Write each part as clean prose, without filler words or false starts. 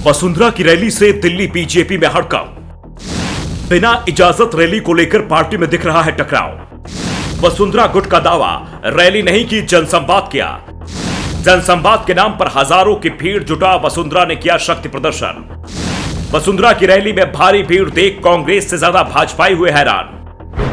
वसुंधरा की रैली से दिल्ली बीजेपी में हड़कंप। बिना इजाजत रैली को लेकर पार्टी में दिख रहा है टकराव। वसुंधरा गुट का दावा, रैली नहीं की जनसंवाद किया। जनसंवाद के नाम पर हजारों की भीड़ जुटा वसुंधरा ने किया शक्ति प्रदर्शन। वसुंधरा की रैली में भारी भीड़ देख कांग्रेस से ज्यादा भाजपाई हुए हैरान।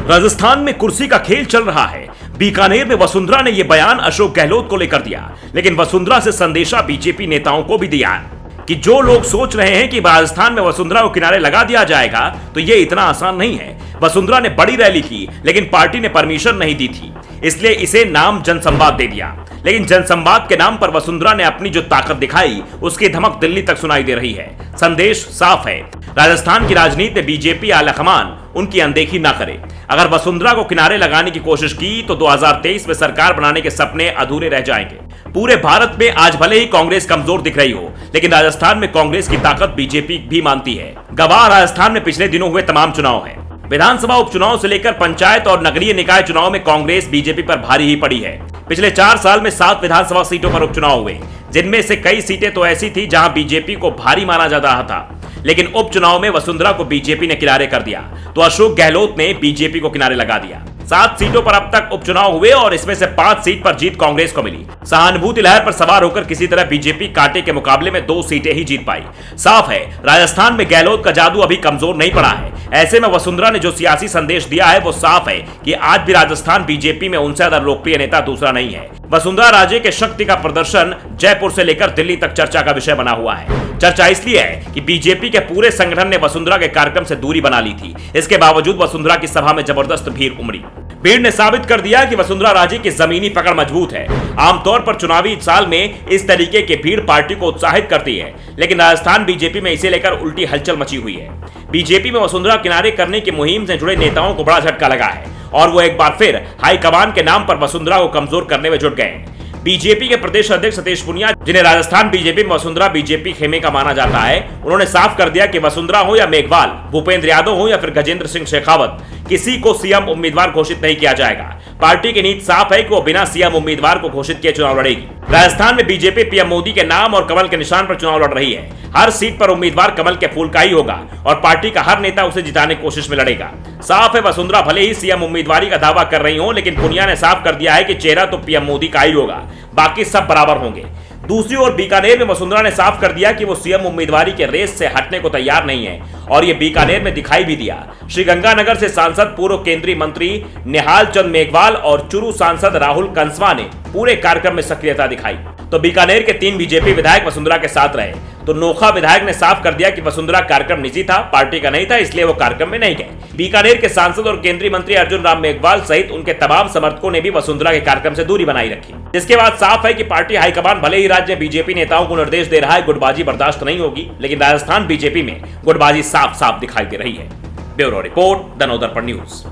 राजस्थान में कुर्सी का खेल चल रहा है। बीकानेर में वसुंधरा ने यह बयान अशोक गहलोत को लेकर दिया, लेकिन वसुंधरा से संदेशा बीजेपी नेताओं को भी दिया कि जो लोग सोच रहे हैं कि राजस्थान में वसुंधरा को किनारे लगा दिया जाएगा, तो यह इतना आसान नहीं है। वसुंधरा ने बड़ी रैली की, लेकिन पार्टी ने परमिशन नहीं दी थी, इसलिए इसे नाम जनसंवाद दे दिया। लेकिन जनसंवाद के नाम पर वसुंधरा ने अपनी जो ताकत दिखाई, उसकी धमक दिल्ली तक सुनाई दे रही है। संदेश साफ है, राजस्थान की राजनीति में बीजेपी आलाकमान उनकी अनदेखी ना करे। अगर वसुंधरा को किनारे लगाने की कोशिश की तो 2023 में सरकार बनाने के सपने अधूरे रह जाएंगे। पूरे भारत में आज भले ही कांग्रेस कमजोर दिख रही हो, लेकिन राजस्थान में कांग्रेस की ताकत बीजेपी भी मानती है। गवाह राजस्थान में पिछले दिनों हुए तमाम चुनाव हैं। विधानसभा उपचुनाव से लेकर पंचायत और नगरीय निकाय चुनाव में कांग्रेस बीजेपी पर भारी ही पड़ी है। पिछले 4 साल में 7 विधानसभा सीटों पर उपचुनाव हुए, जिनमें से कई सीटें तो ऐसी थी जहां बीजेपी को भारी माना जा रहा था, लेकिन उपचुनाव में वसुंधरा को बीजेपी ने किनारे कर दिया, तो अशोक गहलोत ने बीजेपी को किनारे लगा दिया। 7 सीटों पर अब तक उपचुनाव हुए और इसमें से 5 सीट पर जीत कांग्रेस को मिली। सहानुभूति लहर पर सवार होकर किसी तरह बीजेपी कांटे के मुकाबले में 2 सीटें ही जीत पाई। साफ है, राजस्थान में गहलोत का जादू अभी कमजोर नहीं पड़ा है। ऐसे में वसुंधरा ने जो सियासी संदेश दिया है, वो साफ है कि आज भी राजस्थान बीजेपी में उनसे ज्यादा लोकप्रिय नेता दूसरा नहीं है। वसुंधरा राजे के शक्ति का प्रदर्शन जयपुर से लेकर दिल्ली तक चर्चा का विषय बना हुआ है। चर्चा इसलिए है कि बीजेपी के पूरे संगठन ने वसुंधरा के कार्यक्रम से दूरी बना ली थी। इसके बावजूद वसुंधरा की सभा में जबरदस्त भीड़ उमड़ी। भीड़ ने साबित कर दिया कि वसुंधरा राजे की जमीनी पकड़ मजबूत है। आमतौर पर चुनावी साल में इस तरीके की भीड़ पार्टी को उत्साहित करती है, लेकिन राजस्थान बीजेपी में इसे लेकर उल्टी हलचल मची हुई है। बीजेपी में वसुंधरा किनारे करने की मुहिम से जुड़े नेताओं को बड़ा झटका लगा है और वो एक बार फिर हाईकमान के नाम पर वसुंधरा को कमजोर करने में जुट गए। बीजेपी के प्रदेश अध्यक्ष सतीश पुनिया, जिन्हें राजस्थान बीजेपी में वसुंधरा बीजेपी खेमे का माना जाता है, उन्होंने साफ कर दिया कि वसुंधरा हो या मेघवाल, भूपेंद्र यादव हो या फिर गजेंद्र सिंह शेखावत, किसी को सीएम उम्मीदवार घोषित नहीं किया जाएगा। पार्टी की नीति साफ है कि वो बिना सीएम उम्मीदवार को घोषित किए चुनाव लड़ेगी। राजस्थान में बीजेपी पीएम मोदी के नाम और कमल के निशान पर चुनाव लड़ रही है। हर सीट पर उम्मीदवार कमल के फूल का ही होगा और पार्टी का हर नेता उसे जिताने की कोशिश में लड़ेगा। साफ है, वसुंधरा भले ही सीएम उम्मीदवारी का दावा कर रही हो, लेकिन पुनिया ने साफ कर दिया है कि चेहरा तो पीएम मोदी का ही होगा, बाकी सब बराबर होंगे। दूसरी ओर बीकानेर में वसुंधरा ने साफ कर दिया कि वो सीएम उम्मीदवारी के रेस से हटने को तैयार नहीं है और ये बीकानेर में दिखाई भी दिया। श्रीगंगानगर से सांसद पूर्व केंद्रीय मंत्री निहाल चंद मेघवाल और चुरू सांसद राहुल कंसवा ने पूरे कार्यक्रम में सक्रियता दिखाई। तो बीकानेर के 3 बीजेपी विधायक वसुंधरा के साथ रहे। तो नोखा विधायक ने साफ कर दिया कि वसुंधरा कार्यक्रम निजी था, पार्टी का नहीं था, इसलिए वो कार्यक्रम में नहीं गए। बीकानेर के सांसद और केंद्रीय मंत्री अर्जुन राम मेघवाल सहित उनके तमाम समर्थकों ने भी वसुंधरा के कार्यक्रम से दूरी बनाई रखी। जिसके बाद साफ है कि पार्टी हाईकमान भले ही राज्य बीजेपी नेताओं को निर्देश दे रहा है, गुटबाजी बर्दाश्त नहीं होगी, लेकिन राजस्थान बीजेपी में गुटबाजी साफ साफ दिखाई दे रही है। Bureau report, the Navdarpan news.